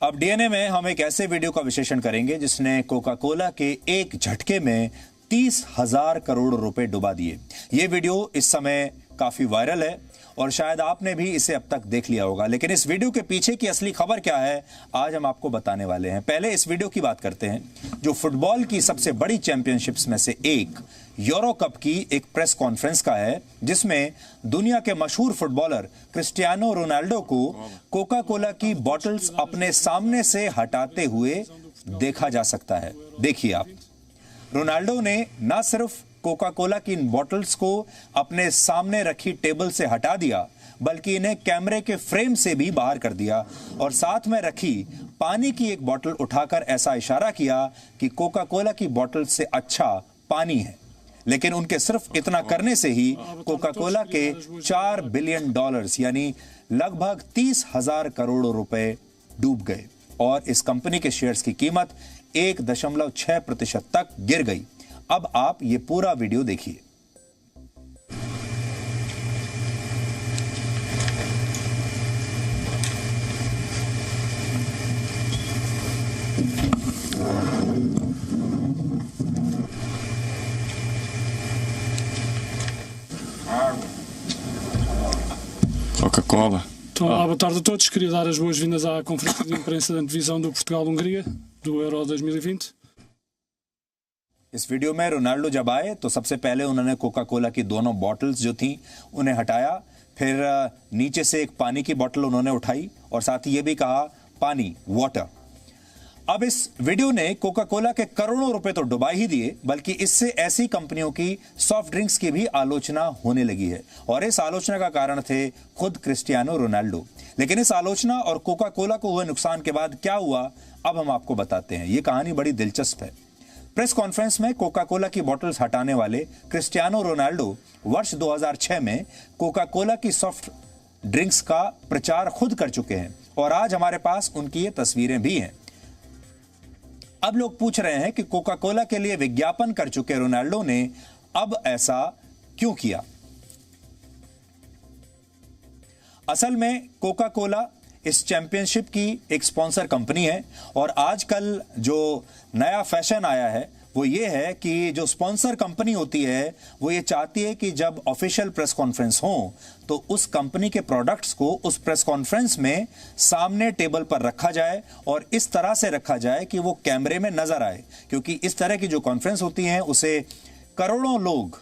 अब डीएनए में हम एक ऐसे वीडियो का विश्लेषण करेंगे जिसने कोका कोला के एक झटके में 30,000 करोड़ रुपए डुबा दिए। ये वीडियो इस समय काफी वायरल है और शायद आपने भी इसे अब तक देख लिया होगा, लेकिन इस वीडियो के पीछे की असली खबर क्या है आज हम आपको बताने वाले हैं। पहले इस वीडियो की बात करते हैं जो फुटबॉल की सबसे बड़ी चैंपियनशिप्स में से एक यूरो कप की एक प्रेस कॉन्फ्रेंस का है, जिसमें दुनिया के मशहूर फुटबॉलर क्रिस्टियानो रोनाल्डो को कोका कोला की बॉटल्स अपने सामने से हटाते हुए देखा जा सकता है। देखिए आप, रोनाल्डो ने न सिर्फ कोका कोला की इन बॉटल्स को अपने सामने रखी टेबल से हटा दिया, बल्कि इन्हें कैमरे के फ्रेम से भी बाहर कर दिया और साथ में रखी पानी की एक बोतल उठाकर ऐसा इशारा किया कि कोका कोला की बोतल से अच्छा पानी है। लेकिन उनके सिर्फ इतना करने से ही कोका कोला के $4 बिलियन यानी लगभग 30,000 करोड़ रुपए डूब गए और इस कंपनी के शेयर्स की कीमत 1.6% तक गिर गई। अब आप ये पूरा वीडियो देखिए। Coca-Cola. Então, boa tarde a todos. Queria dar as boas-vindas à conferência de imprensa da antevisão do Portugal-Hungria, do Euro 2020. इस वीडियो में रोनाल्डो जब आए तो सबसे पहले उन्होंने कोका कोला की दोनों बॉटल्स जो थी उन्हें हटाया, फिर नीचे से एक पानी की बोतल उन्होंने उठाई और साथ ही ये भी कहा पानी, वाटर। अब इस वीडियो ने कोका कोला के करोड़ों रुपए तो डुबा ही दिए, बल्कि इससे ऐसी कंपनियों की सॉफ्ट ड्रिंक्स की भी आलोचना होने लगी है और इस आलोचना का कारण थे खुद क्रिस्टियानो रोनाल्डो। लेकिन इस आलोचना और कोका कोला को हुए नुकसान के बाद क्या हुआ, अब हम आपको बताते हैं। यह कहानी बड़ी दिलचस्प है। प्रेस कॉन्फ्रेंस में कोका कोला की बोतल्स हटाने वाले क्रिस्टियानो रोनाल्डो वर्ष 2006 में कोका कोला की सॉफ्ट ड्रिंक्स का प्रचार खुद कर चुके हैं और आज हमारे पास उनकी ये तस्वीरें भी हैं। अब लोग पूछ रहे हैं कि कोका कोला के लिए विज्ञापन कर चुके रोनाल्डो ने अब ऐसा क्यों किया। असल में कोका कोला इस चैंपियनशिप की एक स्पॉन्सर कंपनी है और आजकल जो नया फैशन आया है वो ये है कि जो स्पॉन्सर कंपनी होती है वो ये चाहती है कि जब ऑफिशियल प्रेस कॉन्फ्रेंस हो तो उस कंपनी के प्रोडक्ट्स को उस प्रेस कॉन्फ्रेंस में सामने टेबल पर रखा जाए और इस तरह से रखा जाए कि वो कैमरे में नजर आए, क्योंकि इस तरह की जो कॉन्फ्रेंस होती हैं उसे करोड़ों लोग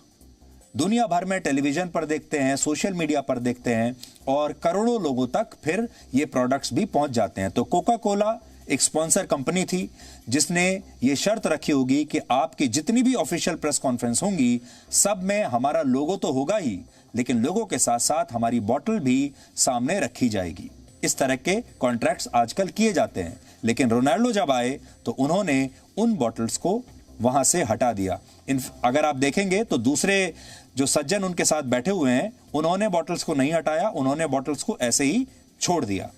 दुनिया भर में टेलीविजन पर देखते हैं, सोशल मीडिया पर देखते हैं और करोड़ों लोगों तक फिर ये प्रोडक्ट्स भी पहुंच जाते हैं। तो कोका कोला एक स्पॉन्सर कंपनी थी जिसने ये शर्त रखी होगी कि आपकी जितनी भी ऑफिशियल प्रेस कॉन्फ्रेंस होंगी सब में हमारा लोगो तो होगा ही, लेकिन लोगों के साथ साथ हमारी बोतल भी सामने रखी जाएगी। इस तरह के कॉन्ट्रैक्ट्स आजकल किए जाते हैं, लेकिन रोनाल्डो जब आए तो उन्होंने उन बॉटल्स को वहां से हटा दिया। अगर आप देखेंगे तो दूसरे जो सज्जन उनके साथ बैठे हुए हैं उन्होंने बॉटल्स को नहीं हटाया, उन्होंने बॉटल्स को ऐसे ही छोड़ दिया।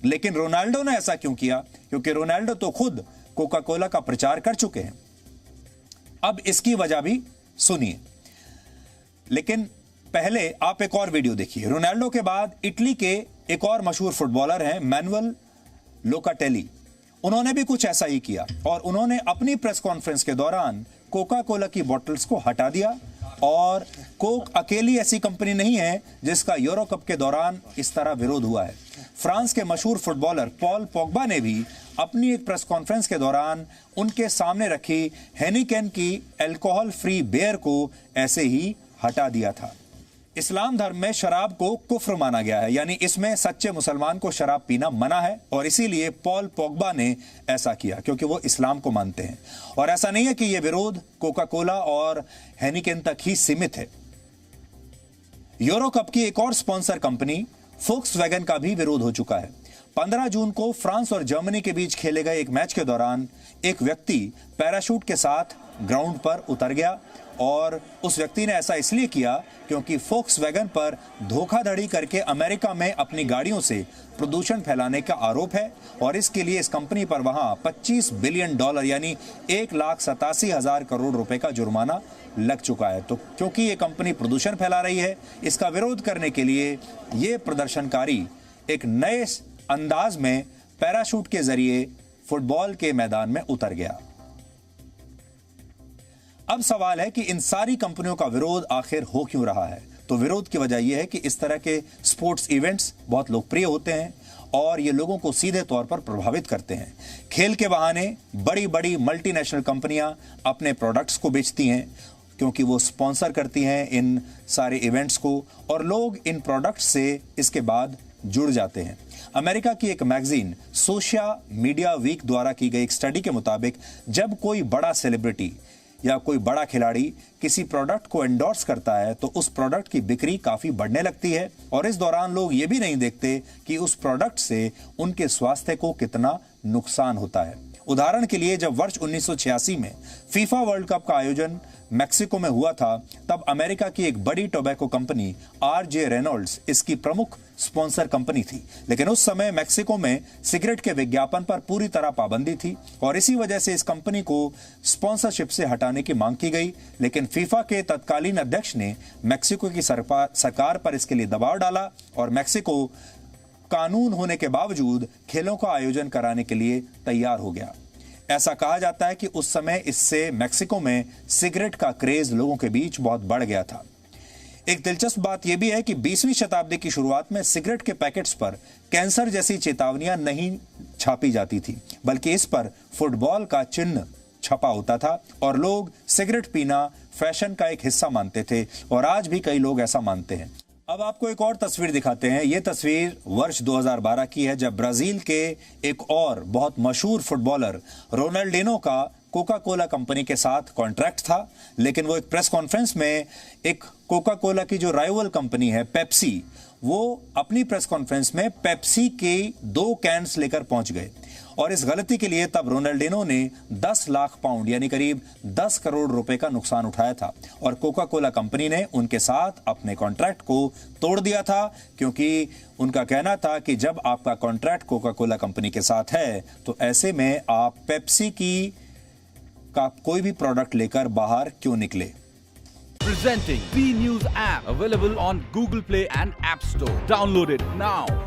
लेकिन रोनाल्डो ने ऐसा क्यों किया? क्योंकि रोनाल्डो तो खुद कोका कोला का प्रचार कर चुके हैं। अब इसकी वजह भी सुनिए, लेकिन पहले आप एक और वीडियो देखिए। रोनाल्डो के बाद इटली के एक और मशहूर फुटबॉलर हैं मैनुअल लोकाटेली, उन्होंने भी कुछ ऐसा ही किया और उन्होंने अपनी प्रेस कॉन्फ्रेंस के दौरान कोका कोला की बॉटल्स को हटा दिया। और कोक अकेली ऐसी कंपनी नहीं है जिसका यूरो कप के दौरान इस तरह विरोध हुआ है। फ्रांस के मशहूर फुटबॉलर पॉल पोग्बा ने भी अपनी एक प्रेस कॉन्फ्रेंस के दौरान उनके सामने रखी हेनिकेन की अल्कोहल फ्री बियर को ऐसे ही हटा दिया था। इस्लाम धर्म में शराब को कुफ्र माना गया है, यानी इसमें सच्चे मुसलमान को शराब पीना मना है और इसीलिए पॉल पोग्बा ने ऐसा किया क्योंकि वो इस्लाम को मानते हैं। और ऐसा नहीं है कि यह विरोध कोका कोला और हेनिकेन तक ही सीमित है। यूरो कप की एक और स्पॉन्सर कंपनी फोक्सवैगन का भी विरोध हो चुका है। 15 जून को फ्रांस और जर्मनी के बीच खेले गए एक मैच के दौरान एक व्यक्ति पैराशूट के साथ ग्राउंड पर उतर गया और उस व्यक्ति ने ऐसा इसलिए किया क्योंकि फोक्सवैगन पर धोखाधड़ी करके अमेरिका में अपनी गाड़ियों से प्रदूषण फैलाने का आरोप है और इसके लिए इस कंपनी पर वहां $25 बिलियन यानी 1,87,000 करोड़ रुपए का जुर्माना लग चुका है। तो क्योंकि ये कंपनी प्रदूषण फैला रही है, इसका विरोध करने के लिए ये प्रदर्शनकारी एक नए अंदाज में पैराशूट के जरिए फुटबॉल के मैदान में उतर गया। अब सवाल है कि इन सारी कंपनियों का विरोध आखिर हो क्यों रहा है? तो विरोध की वजह यह है कि इस तरह के स्पोर्ट्स इवेंट्स बहुत लोकप्रिय होते हैं और ये लोगों को सीधे तौर पर प्रभावित करते हैं। खेल के बहाने बड़ी बड़ी मल्टीनेशनल कंपनियां अपने प्रोडक्ट्स को बेचती हैं क्योंकि वो स्पॉन्सर करती हैं इन सारे इवेंट्स को और लोग इन प्रोडक्ट्स से इसके बाद जुड़ जाते हैं। अमेरिका की एक मैगजीन सोशल मीडिया वीक द्वारा की गई एक स्टडी के मुताबिक जब कोई बड़ा सेलिब्रिटी या कोई बड़ा खिलाड़ी किसी प्रोडक्ट को एंडोर्स करता है तो उस प्रोडक्ट की बिक्री काफी बढ़ने लगती है और इस दौरान लोग ये भी नहीं देखते कि उस प्रोडक्ट से उनके स्वास्थ्य को कितना नुकसान होता है। उदाहरण के लिए जब वर्ष 1986 में फीफा वर्ल्ड कप का आयोजन मैक्सिको में हुआ था तब अमेरिका की एक बड़ी टोबैको कंपनी आरजे रेनॉल्ड्स इसकी प्रमुख स्पॉन्सर कंपनी थी। लेकिन उस समय मैक्सिको में सिगरेट के विज्ञापन पर पूरी तरह पाबंदी थी और इसी वजह से इस कंपनी को स्पॉन्सरशिप से हटाने की मांग की गई। लेकिन फीफा के तत्कालीन अध्यक्ष ने मैक्सिको की सरकार पर इसके लिए दबाव डाला और मैक्सिको कानून होने के बावजूद खेलों का आयोजन कराने के लिए तैयार हो गया। ऐसा कहा जाता है कि उस समय इससे मैक्सिको में सिगरेट का क्रेज लोगों के बीच बहुत बढ़ गया था। एक दिलचस्प बात यह भी है कि 20वीं शताब्दी की शुरुआत में सिगरेट के पैकेट्स पर कैंसर जैसी चेतावनियां नहीं छापी जाती थी, बल्कि इस पर फुटबॉल का चिन्ह छपा होता था और लोग सिगरेट पीना फैशन का एक हिस्सा मानते थे और आज भी कई लोग ऐसा मानते हैं। अब आपको एक और तस्वीर दिखाते हैं। यह तस्वीर वर्ष 2012 की है जब ब्राजील के एक और बहुत मशहूर फुटबॉलर रोनाल्डिनो का कोका कोला कंपनी के साथ कॉन्ट्रैक्ट था, लेकिन वो एक प्रेस कॉन्फ्रेंस में एक कोका कोला की जो राइवल कंपनी है पेप्सी, वो अपनी प्रेस कॉन्फ्रेंस में पेप्सी के 2 कैंस लेकर पहुंच गए और इस गलती के लिए तब रोनाल्डिनो ने 10 लाख पाउंड यानी करीब 10 करोड़ रुपए का नुकसान उठाया था और कोका कोला कंपनी ने उनके साथ अपने कॉन्ट्रैक्ट को तोड़ दिया था क्योंकि उनका कहना था कि जब आपका कॉन्ट्रैक्ट कोका कोला कंपनी के साथ है तो ऐसे में आप पेप्सी का कोई भी प्रोडक्ट लेकर बाहर क्यों निकले। Presenting B News app available on Google Play and App Store. Download it now.